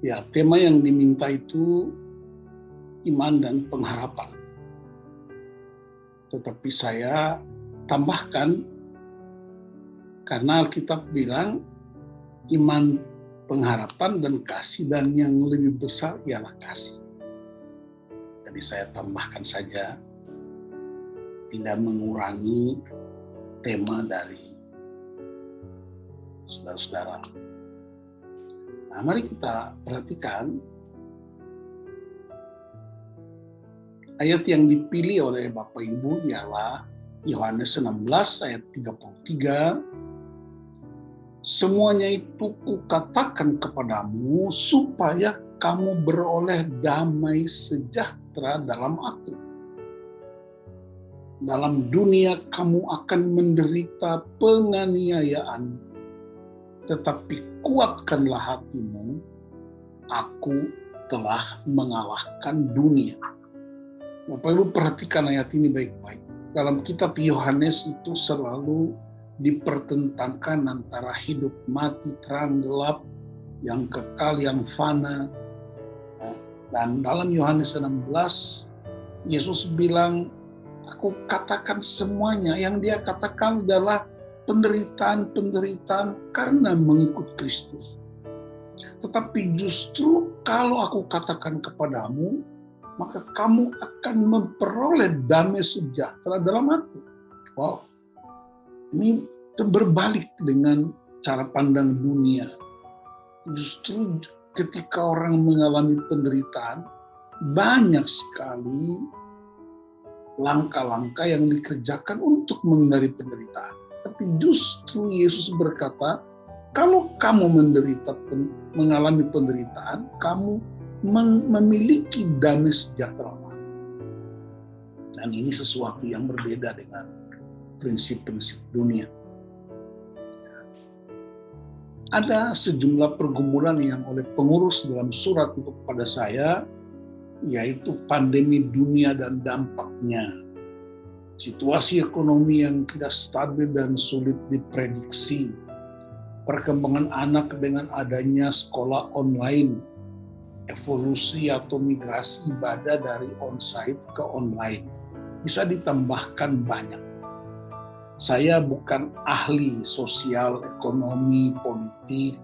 Ya, tema yang diminta itu iman dan pengharapan. Tetapi saya tambahkan, karena Alkitab bilang iman, pengharapan, dan kasih, dan yang lebih besar ialah kasih. Jadi saya tambahkan saja, tidak mengurangi tema dari saudara-saudara. Nah, mari kita perhatikan ayat yang dipilih oleh Bapak Ibu ialah Yohanes 16 ayat 33. Semuanya itu kukatakan kepadamu supaya kamu beroleh damai sejahtera dalam aku. Dalam dunia kamu akan menderita penganiayaan, tetapi kuatkanlah hatimu, aku telah mengalahkan dunia. Bapak Ibu perhatikan ayat ini baik-baik. Dalam kitab Yohanes itu selalu dipertentangkan antara hidup mati, terang gelap, yang kekal, yang fana. Dan dalam Yohanes 16, Yesus bilang, aku katakan semuanya. Yang dia katakan adalah penderitaan-penderitaan karena mengikut Kristus. Tetapi justru kalau aku katakan kepadamu, maka kamu akan memperoleh damai sejahtera dalam aku. Wow, ini berbalik dengan cara pandang dunia. Justru ketika orang mengalami penderitaan, banyak sekali langkah-langkah yang dikerjakan untuk menghindari penderitaan. Tapi justru Yesus berkata, kalau kamu mengalami penderitaan, kamu memiliki damai sejahtera. Dan ini sesuatu yang berbeda dengan prinsip-prinsip dunia. Ada sejumlah pergumulan yang oleh pengurus dalam surat itu kepada saya, yaitu pandemi dunia dan dampaknya. Situasi ekonomi yang tidak stabil dan sulit diprediksi. Perkembangan anak dengan adanya sekolah online. Evolusi atau migrasi ibadah dari onsite ke online. Bisa ditambahkan banyak. Saya bukan ahli sosial, ekonomi, politik,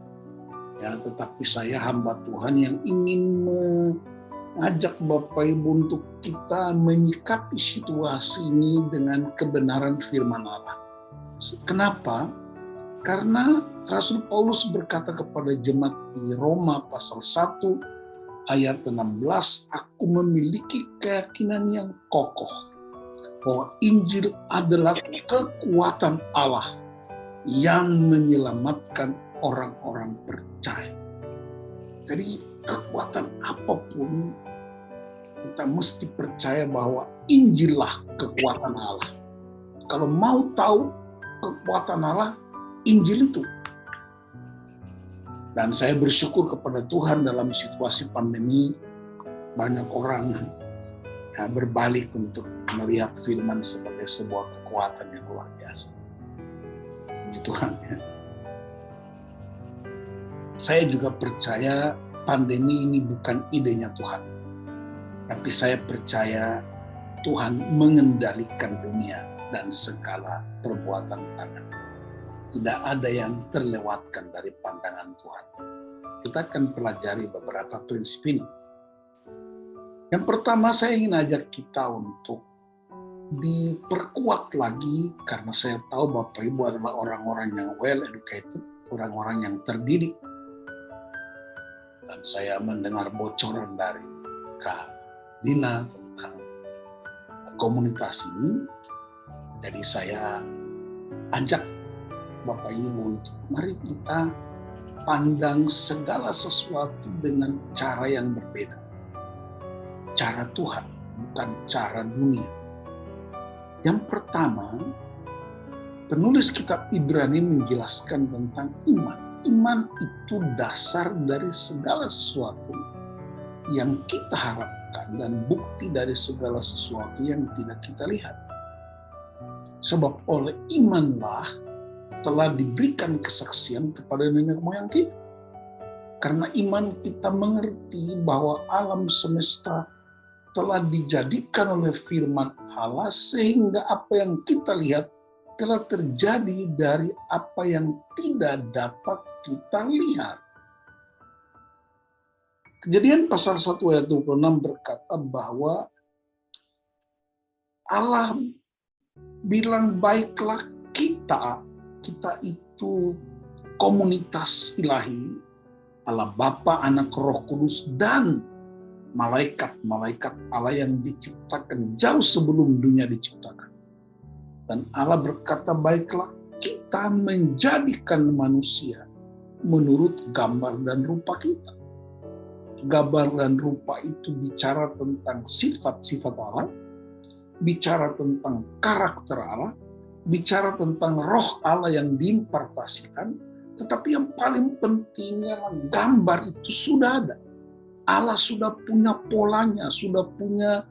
ya, tetapi saya hamba Tuhan yang ingin mengajak Bapak Ibu untuk kita menyikapi situasi ini dengan kebenaran firman Allah. Kenapa? Karena Rasul Paulus berkata kepada jemaat di Roma pasal 1 ayat 16, aku memiliki keyakinan yang kokoh bahwa Injil adalah kekuatan Allah yang menyelamatkan orang-orang percaya. Jadi kekuatan apapun, kita mesti percaya bahwa Injillah kekuatan Allah. Kalau mau tahu kekuatan Allah, Injil itu. Dan saya bersyukur kepada Tuhan dalam situasi pandemi, banyak orang berbalik untuk melihat firman sebagai sebuah kekuatan yang luar biasa. Puji Tuhan. Saya juga percaya pandemi ini bukan idenya Tuhan. Tapi saya percaya Tuhan mengendalikan dunia dan segala perbuatan tangan. Tidak ada yang terlewatkan dari pandangan Tuhan. Kita akan pelajari beberapa prinsip ini. Yang pertama, saya ingin ajak kita untuk diperkuat lagi, karena saya tahu Bapak Ibu adalah orang-orang yang well educated, orang-orang yang terdidik. Dan saya mendengar bocoran dari Kak Dina tentang komunitas ini. Jadi saya ajak Bapak Ibu untuk mari kita pandang segala sesuatu dengan cara yang berbeda. Cara Tuhan, bukan cara dunia. Yang pertama, penulis kitab Ibrani menjelaskan tentang iman. Iman itu dasar dari segala sesuatu yang kita harapkan dan bukti dari segala sesuatu yang tidak kita lihat. Sebab oleh imanlah telah diberikan kesaksian kepada nenek moyang kita. Karena iman kita mengerti bahwa alam semesta telah dijadikan oleh firman Allah sehingga apa yang kita lihat telah terjadi dari apa yang tidak dapat kita lihat. Kejadian pasal 1 ayat 26 berkata bahwa Allah bilang baiklah kita itu komunitas ilahi, Allah Bapa, Anak, Roh Kudus, dan malaikat-malaikat Allah yang diciptakan jauh sebelum dunia diciptakan. Dan Allah berkata, baiklah kita menjadikan manusia menurut gambar dan rupa kita. Gambar dan rupa itu bicara tentang sifat-sifat Allah, bicara tentang karakter Allah, bicara tentang roh Allah yang diimpartasikan, tetapi yang paling pentingnya gambar itu sudah ada. Allah sudah punya polanya, sudah punya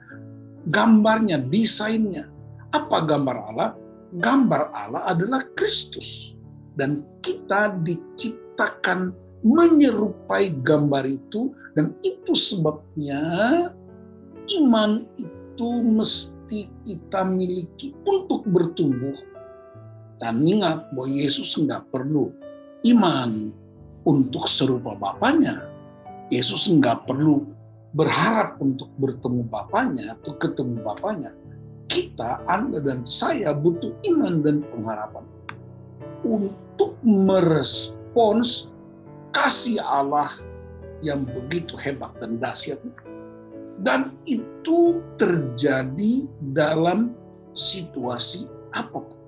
gambarnya, desainnya. Apa gambar Allah? Gambar Allah adalah Kristus. Dan kita diciptakan menyerupai gambar itu, dan itu sebabnya iman itu mesti kita miliki untuk bertumbuh. Dan ingat bahwa Yesus nggak perlu iman untuk serupa Bapaknya. Yesus nggak perlu berharap untuk bertemu Bapaknya atau ketemu Bapaknya. Kita, Anda dan saya butuh iman dan pengharapan untuk merespons kasih Allah yang begitu hebat dan dahsyat. Dan itu terjadi dalam situasi apapun.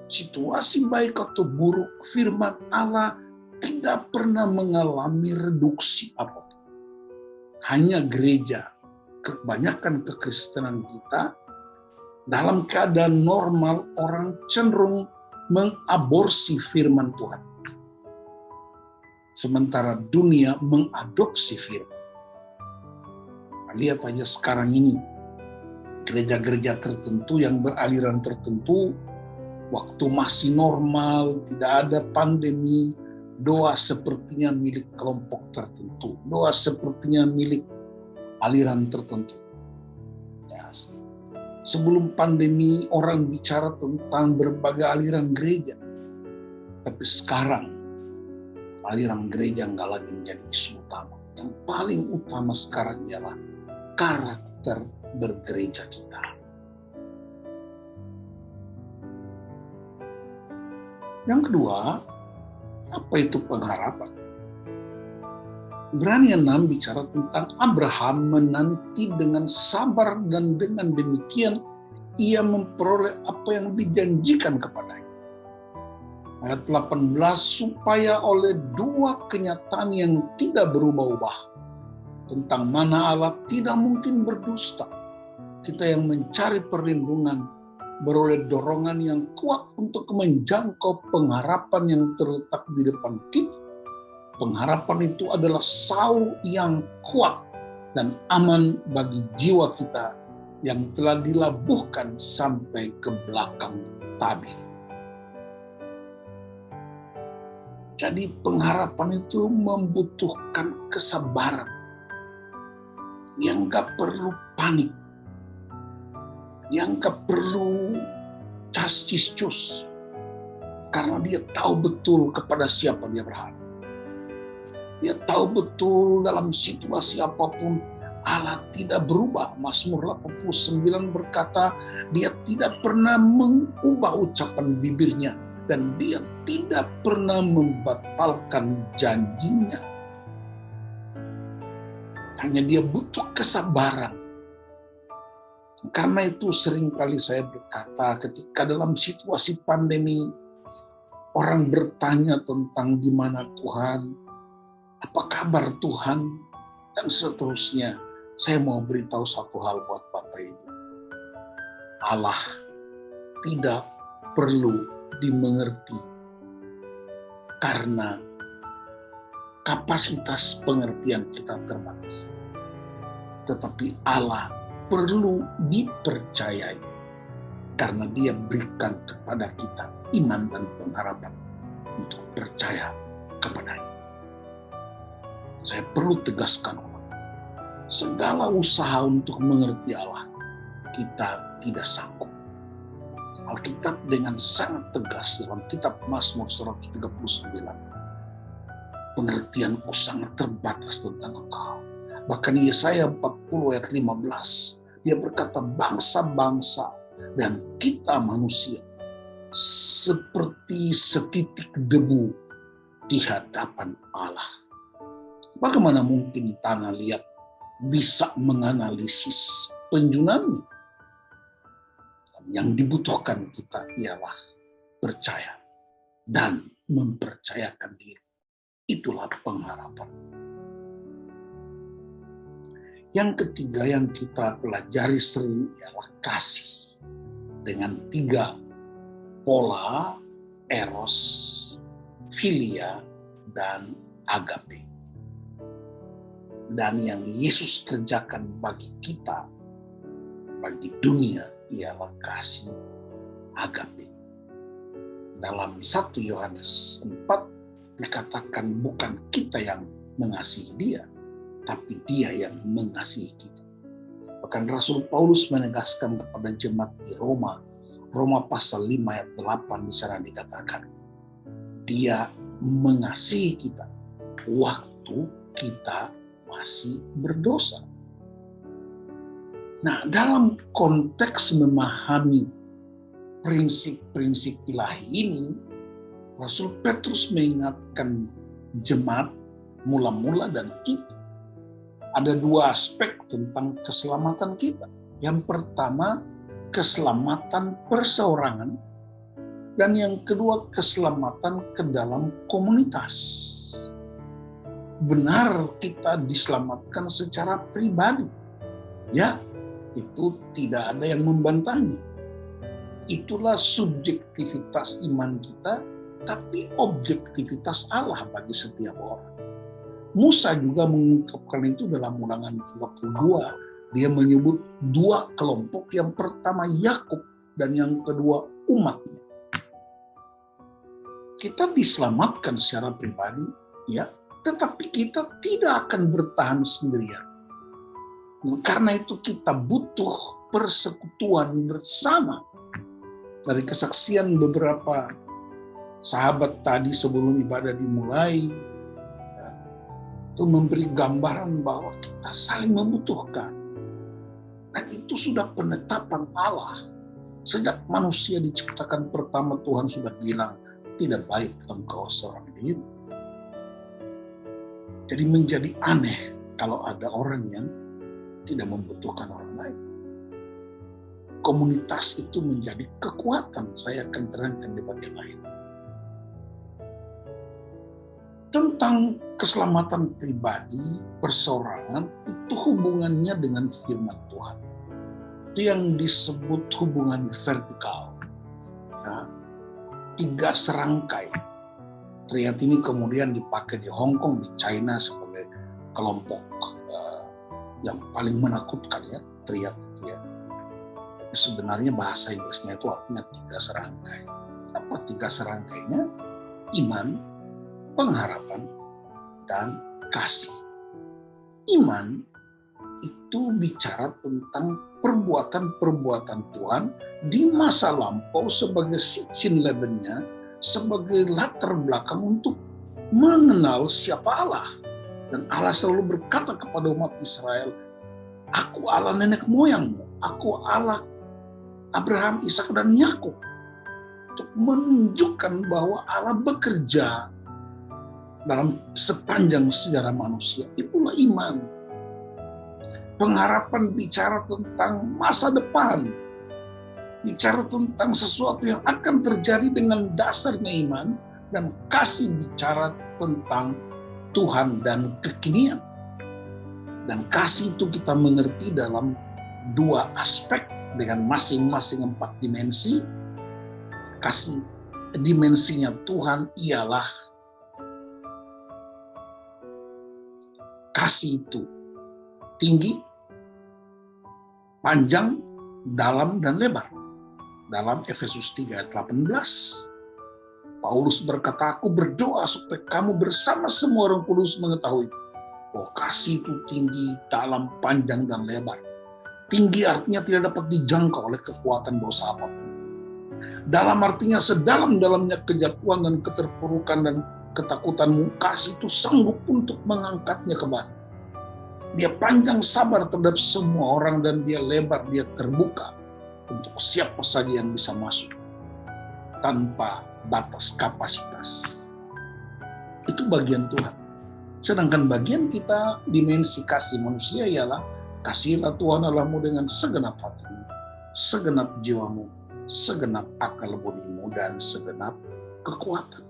Situasi baik atau buruk, firman Allah tidak pernah mengalami reduksi apapun. Hanya gereja, kebanyakan kekristenan kita, dalam keadaan normal orang cenderung mengaborsi firman Tuhan. Sementara dunia mengadopsi firman. Lihat aja sekarang ini, gereja-gereja tertentu yang beraliran tertentu, waktu masih normal, tidak ada pandemi, doa sepertinya milik kelompok tertentu, doa sepertinya milik aliran tertentu. Ya, sebelum pandemi orang bicara tentang berbagai aliran gereja, tapi sekarang aliran gereja nggak lagi menjadi isu utama. Yang paling utama sekarang ialah karakter bergereja kita. Yang kedua, apa itu pengharapan? Ibrani 6 bicara tentang Abraham menanti dengan sabar dan dengan demikian ia memperoleh apa yang dijanjikan kepadanya. Ayat 18, supaya oleh dua kenyataan yang tidak berubah-ubah, tentang mana Allah tidak mungkin berdusta, kita yang mencari perlindungan beroleh dorongan yang kuat untuk menjangkau pengharapan yang terletak di depan kita. Pengharapan itu adalah sau yang kuat dan aman bagi jiwa kita yang telah dilabuhkan sampai ke belakang tabir. Jadi pengharapan itu membutuhkan kesabaran yang gak perlu panik, yang gak perlu cas-cis-cus, karena dia tahu betul kepada siapa dia berharap. Dia tahu betul dalam situasi apapun Allah tidak berubah. Mazmur 89 berkata, dia tidak pernah mengubah ucapan bibirnya dan dia tidak pernah membatalkan janjinya. Hanya dia butuh kesabaran. Karena itu seringkali saya berkata ketika dalam situasi pandemi orang bertanya tentang di mana Tuhan, apa kabar Tuhan, dan seterusnya. Saya mau beritahu satu hal buat Bapak Ibu. Allah tidak perlu dimengerti karena kapasitas pengertian kita terbatas. Tetapi Allah perlu dipercayai karena dia berikan kepada kita iman dan pengharapan untuk percaya kepadanya. Saya perlu tegaskan, segala usaha untuk mengerti Allah, kita tidak sanggup. Alkitab dengan sangat tegas dalam kitab Mazmur 139. Pengertianku sangat terbatas tentang Engkau. Bahkan Yesaya 40 ayat 15, dia berkata bangsa-bangsa dan kita manusia seperti setitik debu di hadapan Allah. Bagaimana mungkin tanah liat bisa menganalisis penjunannya? Yang dibutuhkan kita ialah percaya dan mempercayakan diri. Itulah pengharapan. Yang ketiga yang kita pelajari sering ialah kasih. Dengan 3 pola, eros, filia, dan agape. Dan yang Yesus kerjakan bagi kita, bagi dunia, ialah kasih agape. Dalam 1 Yohanes 4 dikatakan bukan kita yang mengasihi dia, tapi dia yang mengasihi kita. Bahkan Rasul Paulus menegaskan kepada jemaat di Roma, Roma pasal 5 ayat 8 di sana dikatakan, dia mengasihi kita waktu kita masih berdosa. Nah, dalam konteks memahami prinsip-prinsip ilahi ini, Rasul Petrus mengingatkan jemaat mula-mula dan kita. Ada 2 aspek tentang keselamatan kita. Yang pertama, keselamatan perseorangan, dan yang kedua, keselamatan ke dalam komunitas. Benar kita diselamatkan secara pribadi. Ya, itu tidak ada yang membantahnya. Itulah subjektivitas iman kita, tapi objektivitas Allah bagi setiap orang. Musa juga mengungkapkan itu dalam Ulangan 32. Dia menyebut 2 kelompok, yang pertama Yakub dan yang kedua umatnya. Kita diselamatkan secara pribadi, ya, tetapi kita tidak akan bertahan sendirian. Karena itu kita butuh persekutuan bersama. Dari kesaksian beberapa sahabat tadi sebelum ibadah dimulai, itu memberi gambaran bahwa kita saling membutuhkan. Dan itu sudah penetapan Allah. Sejak manusia diciptakan pertama, Tuhan sudah bilang, tidak baik engkau seorang diri. Jadi menjadi aneh kalau ada orang yang tidak membutuhkan orang lain. Komunitas itu menjadi kekuatan. Saya akan terangkan di bagian lain. Tentang keselamatan pribadi, perseorangan, itu hubungannya dengan firman Tuhan. Itu yang disebut hubungan vertikal. Ya, 3 serangkai. Triad ini kemudian dipakai di Hong Kong, di China sebagai kelompok yang paling menakutkan, ya, triad itu, ya. Tapi sebenarnya bahasa Inggrisnya itu artinya 3 serangkai. Apa 3 serangkainya? Iman, pengharapan, dan kasih. Iman itu bicara tentang perbuatan-perbuatan Tuhan di masa lampau sebagai Sitzenlebennya, sebagai latar belakang untuk mengenal siapa Allah. Dan Allah selalu berkata kepada umat Israel, aku Allah nenek moyangmu, aku Allah Abraham, Ishak, dan Yakub. Untuk menunjukkan bahwa Allah bekerja dalam sepanjang sejarah manusia. Itulah iman. Pengharapan bicara tentang masa depan. Bicara tentang sesuatu yang akan terjadi dengan dasarnya iman. Dan kasih bicara tentang Tuhan dan kekinian. Dan kasih itu kita mengerti dalam 2 aspek dengan masing-masing 4 dimensi. Kasih dimensinya Tuhan ialah kasih itu tinggi, panjang, dalam, dan lebar. Dalam Efesus 3 ayat 18, Paulus berkata, aku berdoa supaya kamu bersama semua orang kudus mengetahui Oh, kasih itu tinggi, dalam, panjang, dan lebar. Tinggi artinya tidak dapat dijangkau oleh kekuatan dosa apapun. Dalam artinya sedalam-dalamnya kejatuhan dan keterpurukan dan ketakutanmu, kasih itu sanggup untuk mengangkatnya kembali. Dia panjang sabar terhadap semua orang dan dia lebar, dia terbuka untuk siapa saja yang bisa masuk tanpa batas kapasitas. Itu bagian Tuhan. Sedangkan bagian kita, dimensi kasih manusia ialah kasihilah Tuhan Allahmu dengan segenap hatimu, segenap jiwamu, segenap akal budimu, dan segenap kekuatan.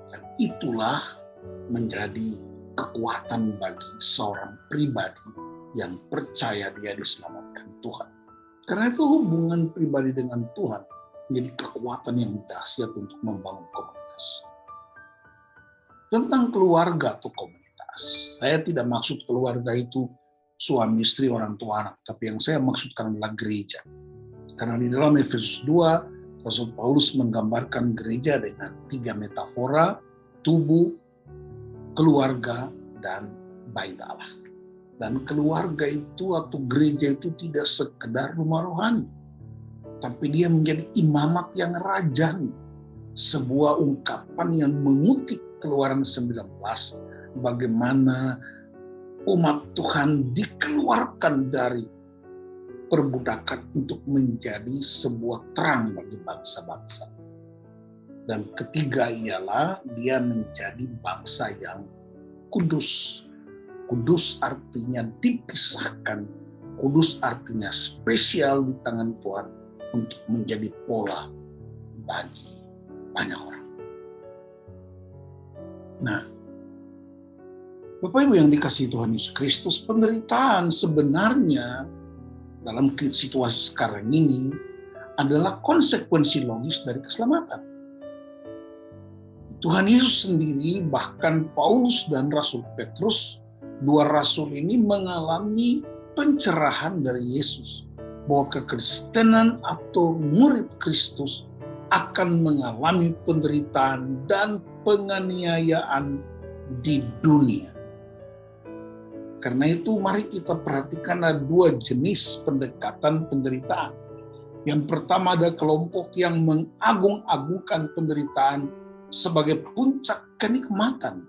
Dan itulah menjadi kekuatan bagi seorang pribadi yang percaya dia diselamatkan Tuhan. Karena itu hubungan pribadi dengan Tuhan menjadi kekuatan yang dahsyat untuk membangun komunitas. Tentang keluarga atau komunitas, saya tidak maksud keluarga itu suami istri, orang tua, anak, tapi yang saya maksudkan adalah gereja. Karena di dalam Efesus 2, Rasul Paulus menggambarkan gereja dengan 3 metafora, tubuh, keluarga, dan bait Allah. Dan keluarga itu atau gereja itu tidak sekedar rumah rohani, tapi dia menjadi imamat yang rajani. Sebuah ungkapan yang mengutip Keluaran 19, bagaimana umat Tuhan dikeluarkan dari perbudakan untuk menjadi sebuah terang bagi bangsa-bangsa. Dan ketiga ialah dia menjadi bangsa yang kudus. Kudus artinya dipisahkan. Kudus artinya spesial di tangan Tuhan untuk menjadi pola bagi banyak orang. Nah, Bapak Ibu yang dikasihi Tuhan Yesus Kristus, penderitaan sebenarnya dalam situasi sekarang ini adalah konsekuensi logis dari keselamatan. Tuhan Yesus sendiri, bahkan Paulus dan Rasul Petrus, dua rasul ini mengalami pencerahan dari Yesus bahwa kekristenan atau murid Kristus akan mengalami penderitaan dan penganiayaan di dunia. Karena itu mari kita perhatikan ada 2 jenis pendekatan penderitaan. Yang pertama ada kelompok yang mengagung-agungkan penderitaan sebagai puncak kenikmatan.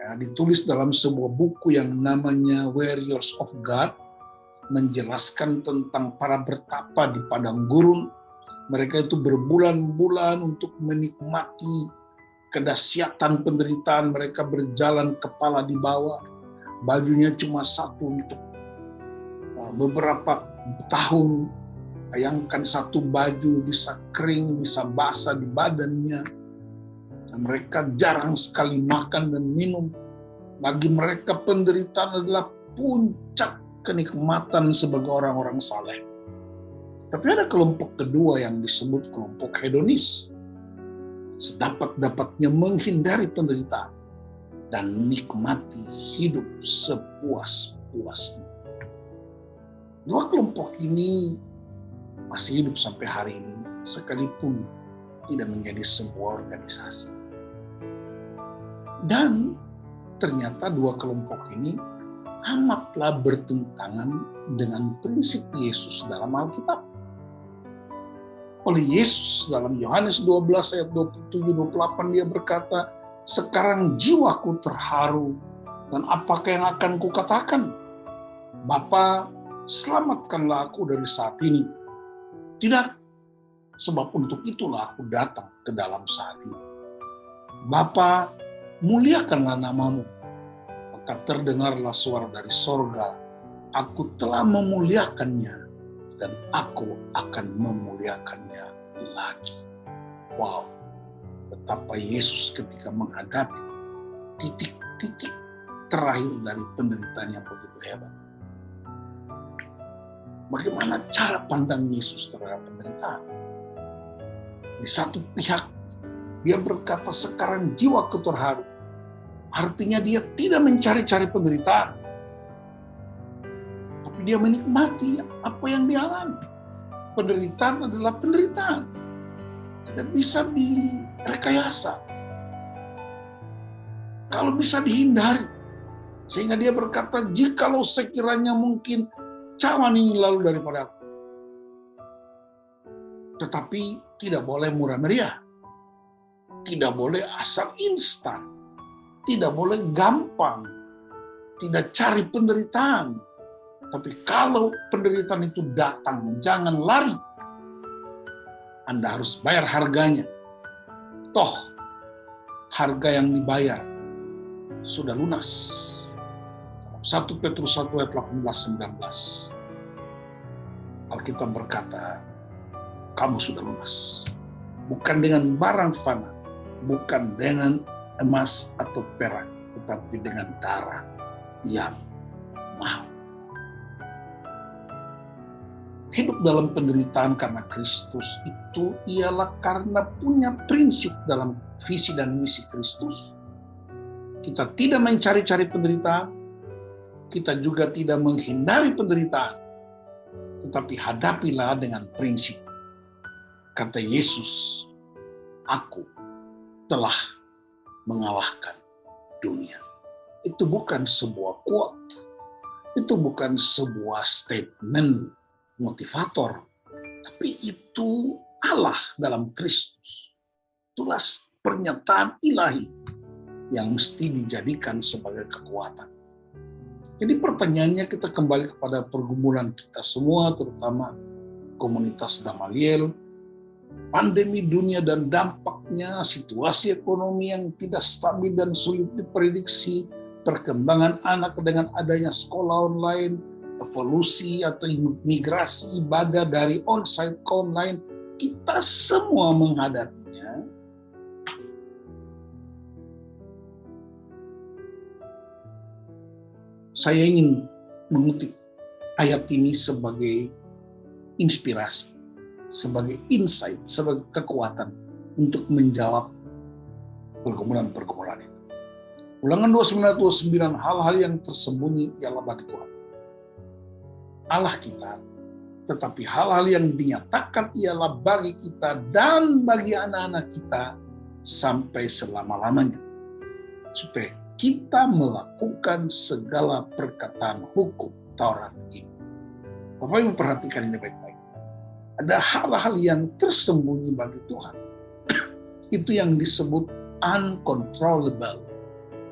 Ya, ditulis dalam sebuah buku yang namanya Warriors of God, menjelaskan tentang para bertapa di padang gurun. Mereka itu berbulan-bulan untuk menikmati kedahsyatan penderitaan. Mereka berjalan kepala di bawah, bajunya cuma satu untuk beberapa tahun. Bayangkan satu baju bisa kering, bisa basah di badannya. Dan mereka jarang sekali makan dan minum. Bagi mereka penderitaan adalah puncak kenikmatan sebagai orang-orang saleh. Tapi ada kelompok kedua yang disebut kelompok hedonis. Sedapat-dapatnya menghindari penderitaan dan menikmati hidup sepuas-puasnya. Dua kelompok ini masih hidup sampai hari ini, sekalipun tidak menjadi sebuah organisasi. Dan ternyata dua kelompok ini amatlah bertentangan dengan prinsip Yesus dalam Alkitab. Oleh Yesus dalam Yohanes 12 ayat 27-28 dia berkata, sekarang jiwaku terharu dan apakah yang akan kukatakan? Bapa, selamatkanlah aku dari saat ini. Tidak, sebab untuk itulah aku datang ke dalam saat ini. Bapa, muliakanlah namamu. Maka terdengarlah suara dari sorga, aku telah memuliakannya dan aku akan memuliakannya lagi. Wow, betapa Yesus ketika menghadapi titik-titik terakhir dari penderitaan yang begitu hebat. Bagaimana cara pandang Yesus terhadap penderitaan? Di satu pihak, dia berkata sekarang jiwaku terharu. Artinya dia tidak mencari-cari penderitaan. Tapi dia menikmati apa yang dia alami. Penderitaan adalah penderitaan. Tidak bisa direkayasa. Kalau bisa dihindari. Sehingga dia berkata, jikalau sekiranya mungkin cawan ini lalu daripada aku. Tetapi tidak boleh murah meriah. Tidak boleh asal instan. Tidak boleh gampang. Tidak cari penderitaan. Tapi kalau penderitaan itu datang, jangan lari. Anda harus bayar harganya. Toh, harga yang dibayar sudah lunas. 1 Petrus 1 ayat 18-19. Alkitab berkata, kamu sudah lunas. Bukan dengan barang fana, bukan dengan emas atau perak, tetapi dengan darah yang mahal. Hidup dalam penderitaan karena Kristus itu ialah karena punya prinsip dalam visi dan misi Kristus. Kita tidak mencari-cari penderitaan, kita juga tidak menghindari penderitaan, tetapi hadapilah dengan prinsip. Kata Yesus, aku telah mengalahkan dunia. Itu bukan sebuah quote, itu bukan sebuah statement motivator, tapi itu Allah dalam Kristus. Itulah pernyataan ilahi yang mesti dijadikan sebagai kekuatan. Jadi pertanyaannya, kita kembali kepada pergumulan kita semua, terutama komunitas Gamaliel, pandemi dunia dan dampaknya, situasi ekonomi yang tidak stabil dan sulit diprediksi, perkembangan anak dengan adanya sekolah online, evolusi atau migrasi ibadah dari onsite ke online, kita semua menghadapinya. Saya ingin mengutip ayat ini sebagai inspirasi, sebagai insight, sebagai kekuatan untuk menjawab pergumulan-pergumulan itu. Ulangan 29, hal-hal yang tersembunyi ialah bagi Tuhan Allah kita, tetapi hal-hal yang dinyatakan ialah bagi kita dan bagi anak-anak kita sampai selama-lamanya, supaya kita melakukan segala perkataan hukum Taurat ini. Bapak Ibu perhatikan ini baik-baik. Ada hal-hal yang tersembunyi bagi Tuhan. Itu yang disebut uncontrollable.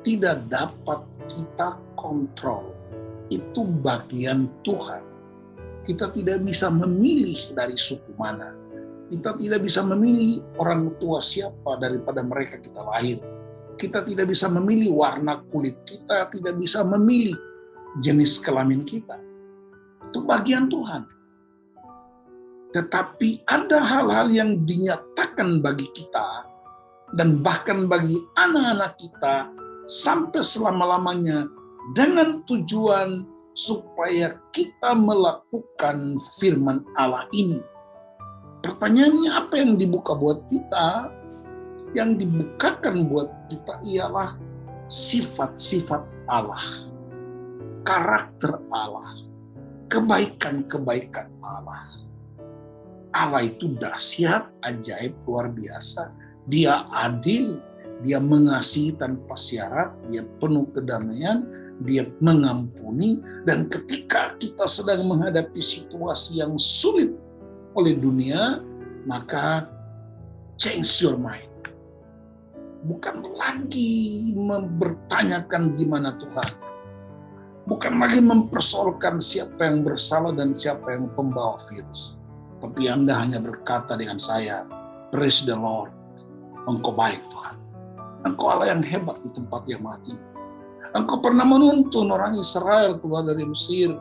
Tidak dapat kita kontrol. Itu bagian Tuhan. Kita tidak bisa memilih dari suku mana. Kita tidak bisa memilih orang tua siapa daripada mereka kita lahir. Kita tidak bisa memilih warna kulit kita, tidak bisa memilih jenis kelamin kita. Itu bagian Tuhan. Tetapi ada hal-hal yang dinyatakan bagi kita dan bahkan bagi anak-anak kita sampai selama-lamanya dengan tujuan supaya kita melakukan firman Allah ini. Pertanyaannya, apa yang dibuka buat kita? Yang dibukakan buat kita ialah sifat-sifat Allah, karakter Allah, kebaikan-kebaikan Allah. Allah itu dahsyat, ajaib, luar biasa. Dia adil, dia mengasihi tanpa syarat, dia penuh kedamaian, dia mengampuni. Dan ketika kita sedang menghadapi situasi yang sulit oleh dunia, maka change your mind. Bukan lagi mempertanyakan gimana Tuhan. Bukan lagi mempersoalkan siapa yang bersalah dan siapa yang pembawa virus. Tapi Anda hanya berkata dengan saya, praise the Lord, Engkau baik Tuhan. Engkau Allah yang hebat di tempat yang mati. Engkau pernah menuntun orang Israel keluar dari Mesir.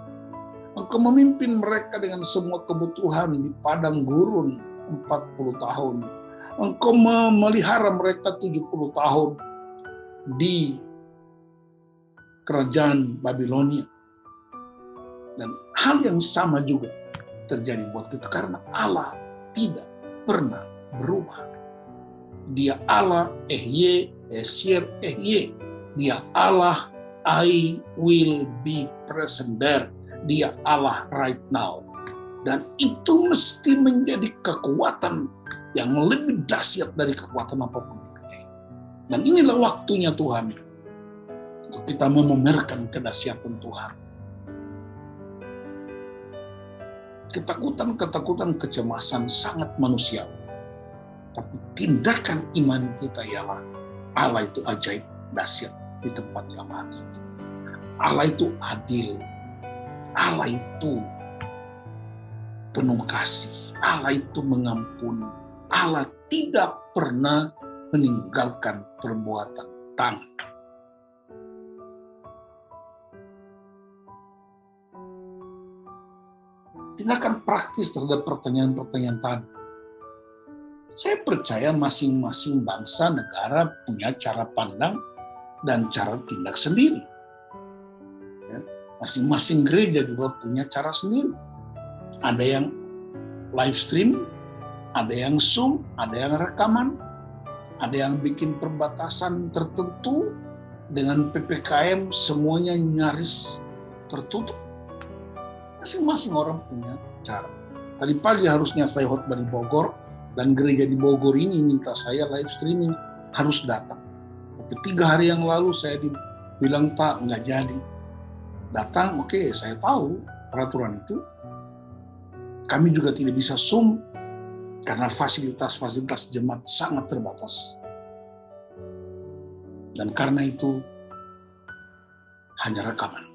Engkau memimpin mereka dengan semua kebutuhan di padang gurun 40 tahun. Engkau memelihara mereka 70 tahun di kerajaan Babilonia. Dan hal yang sama juga terjadi buat kita karena Allah tidak pernah berubah. Dia Allah Ehye, Esyer, Ehye. Dia Allah I will be present there. Dia Allah right now. Dan itu mesti menjadi kekuatan yang lebih dahsyat dari kekuatan apapun. Dan inilah waktunya Tuhan Kita memamerkan kedahsyatan Tuhan. Ketakutan, kecemasan sangat manusiawi. Tapi tindakan iman kita ialah Allah itu ajaib, dahsyat di tempat yang maha tinggi. Allah itu adil. Allah itu penuh kasih. Allah itu mengampuni. Allah tidak pernah meninggalkan perbuatan tangan. Tindakan praktis terhadap pertanyaan-pertanyaan tadi. Saya percaya masing-masing bangsa negara punya cara pandang dan cara tindak sendiri. Ya, masing-masing gereja juga punya cara sendiri. Ada yang live stream, ada yang Zoom, ada yang rekaman, ada yang bikin perbatasan tertentu dengan PPKM semuanya nyaris tertutup. Masing-masing orang punya cara. Tadi pagi harusnya saya khotbah di Bogor, dan gereja di Bogor ini minta saya live streaming, harus datang. Tapi 3 hari yang lalu saya bilang, Pak, nggak jadi. Datang, oke, saya tahu peraturan itu. Kami juga tidak bisa Zoom, karena fasilitas-fasilitas jemaat sangat terbatas. Dan karena itu, hanya rekaman.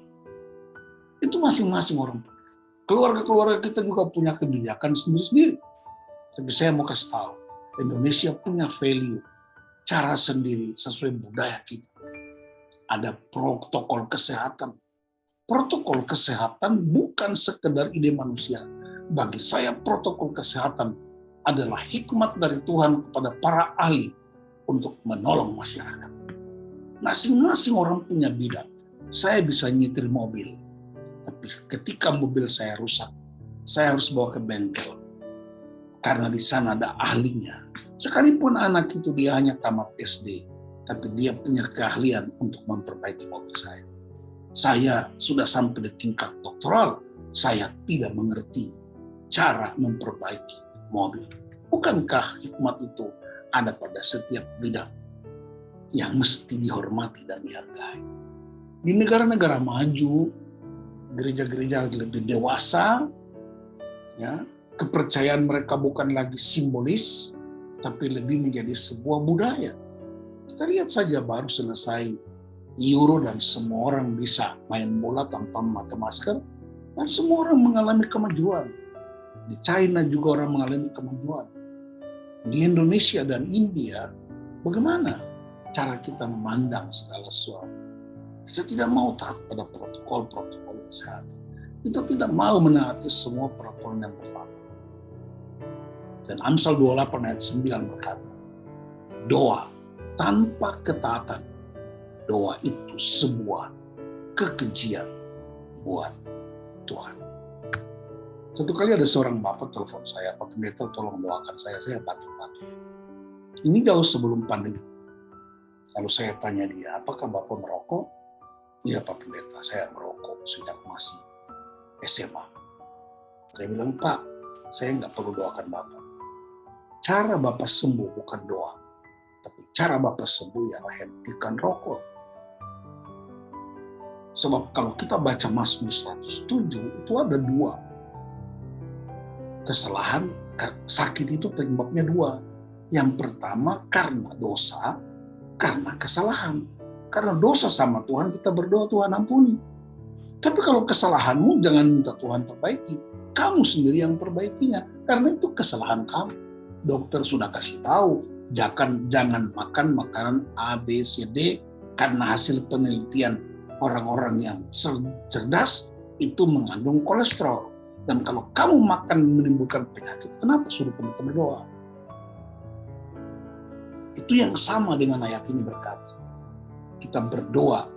Itu masing-masing orang. Keluarga-keluarga kita juga punya kebijakan sendiri-sendiri. Tapi saya mau kasih tahu, Indonesia punya value, cara sendiri sesuai budaya kita. Ada protokol kesehatan. Protokol kesehatan bukan sekedar ide manusia. Bagi saya protokol kesehatan adalah hikmat dari Tuhan kepada para ahli untuk menolong masyarakat. Masing-masing orang punya bidang. Saya bisa nyetir mobil. Tapi ketika mobil saya rusak, saya harus bawa ke bengkel. Karena di sana ada ahlinya. Sekalipun anak itu dia hanya tamat SD, tapi dia punya keahlian untuk memperbaiki mobil saya. Saya sudah sampai di tingkat doktoral, saya tidak mengerti cara memperbaiki mobil. Bukankah hikmat itu ada pada setiap bidang yang mesti dihormati dan dihargai? Di negara-negara maju, gereja-gereja lebih dewasa, ya, kepercayaan mereka bukan lagi simbolis, tapi lebih menjadi sebuah budaya. Kita lihat saja baru selesai Euro dan semua orang bisa main bola tanpa memakai masker, dan semua orang mengalami kemajuan. Di China juga orang mengalami kemajuan. Di Indonesia dan India, bagaimana cara kita memandang segala sesuatu? Kita tidak mau taat pada protokol kesehatan. Kita tidak mau menaati semua peraturan yang berlaku. Dan Amsal 28 ayat 9 berkata, doa tanpa ketaatan, doa itu sebuah kekejian buat Tuhan. Satu kali ada seorang bapak telepon saya, Pak Pendeta tolong doakan saya batuk-batuk. Ini jauh sebelum pandemi. Lalu saya tanya dia, apakah bapak merokok? Iya Pak Pendeta, saya merokok sejak masih SMA. Saya bilang, Pak, saya nggak perlu doakan Bapak. Cara Bapak sembuh bukan doa, tapi cara Bapak sembuh ialah hentikan rokok. Sebab kalau kita baca Mazmur 107, itu ada 2. Kesalahan, sakit itu penyebabnya 2. Yang pertama karena dosa, karena kesalahan. Karena dosa sama Tuhan, kita berdoa, Tuhan ampuni. Tapi kalau kesalahanmu, jangan minta Tuhan perbaiki. Kamu sendiri yang perbaikinya. Karena itu kesalahan kamu. Dokter sudah kasih tahu, jangan makan makanan A, B, C, D, karena hasil penelitian orang-orang yang cerdas, itu mengandung kolesterol. Dan kalau kamu makan menimbulkan penyakit, kenapa suruh pendeta berdoa? Itu yang sama dengan ayat ini berkata. Kita berdoa,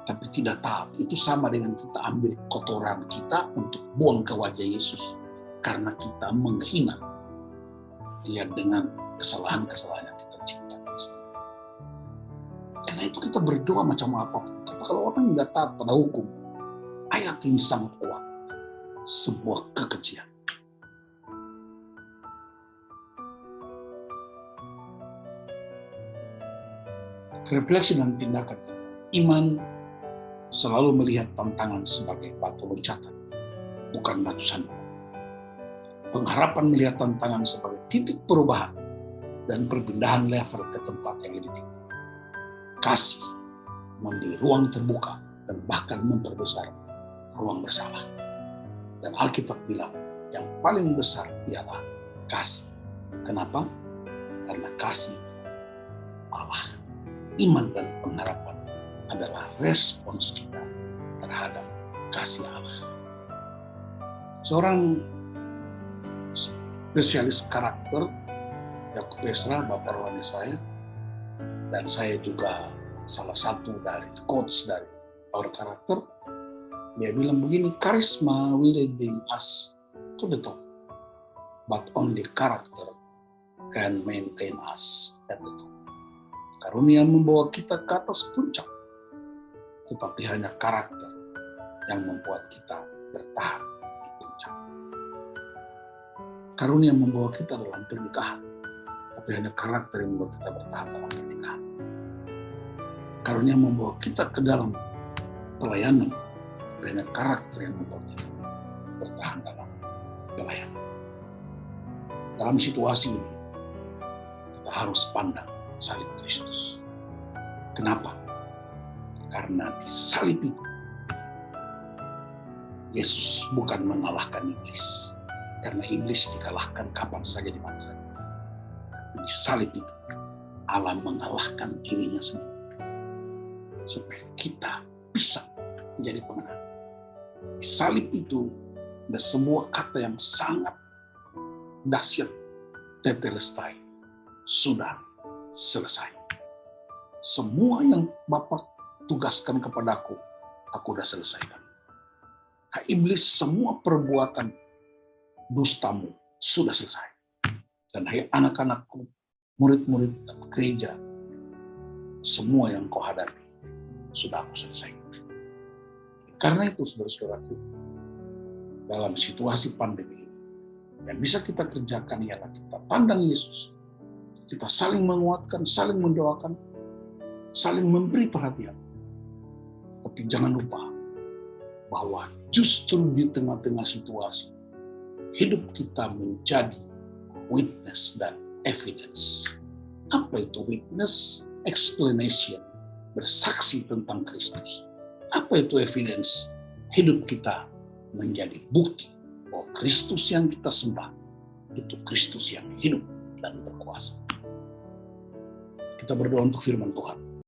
tapi tidak taat. Itu sama dengan kita ambil kotoran kita untuk buang ke wajah Yesus. Karena kita menghina dia dengan kesalahan-kesalahan yang kita ciptakan. Karena itu kita berdoa macam apapun. Tapi kalau orang tidak taat pada hukum, ayat ini sangat kuat. Sebuah kekejian. refleksi dan tindakan kita. Iman selalu melihat tantangan sebagai batu loncatan, bukan batu sandungan. Pengharapan melihat tantangan sebagai titik perubahan dan perpindahan level ke tempat yang lebih tinggi. Kasih memberi ruang terbuka dan bahkan memperbesar ruang bersalah. Dan Alkitab bilang yang paling besar ialah kasih. Kenapa? Karena kasih itu Allah. Iman dan pengharapan adalah respons kita terhadap kasih Allah. Seorang spesialis karakter, Yakub Esra, Bapak rohani saya, dan saya juga salah satu dari coach dari Power Karakter, dia bilang begini, charisma will bring us to the top, but only character can maintain us at the top. Karunia membawa kita ke atas puncak, tetapi hanya karakter yang membuat kita bertahan di puncak. Karunia membawa kita dalam pernikahan, tapi hanya karakter yang membuat kita bertahan dalam pernikahan. Karunia membawa kita ke dalam pelayanan, tapi hanya karakter yang membuat kita bertahan dalam pelayanan. Dalam situasi ini, kita harus pandang salib Kristus. Kenapa? Karena di salib itu, Yesus bukan mengalahkan iblis. Karena iblis dikalahkan kapan saja di mana saja. Di salib itu, Allah mengalahkan dirinya sendiri. Supaya kita bisa menjadi pemenang. Di salib itu, ada sebuah kata yang sangat dahsyat. Tetelestai. Sudah selesai. Semua yang Bapa tugaskan kepadaku, aku sudah selesaikan. Hai iblis, semua perbuatan dustamu sudah selesai. Dan hai anak-anakku, murid-murid dan gereja, semua yang kau hadapi sudah aku selesaikan. Karena itu saudara-saudaraku, dalam situasi pandemi ini, yang bisa kita kerjakan ialah kita pandang Yesus. Kita saling menguatkan, saling mendoakan, saling memberi perhatian. Tapi jangan lupa bahwa justru di tengah-tengah situasi, hidup kita menjadi witness dan evidence. Apa itu witness? Explanation, bersaksi tentang Kristus. Apa itu evidence? Hidup kita menjadi bukti bahwa Kristus yang kita sembah itu Kristus yang hidup dan berkuasa. Kita berdoa untuk firman Tuhan.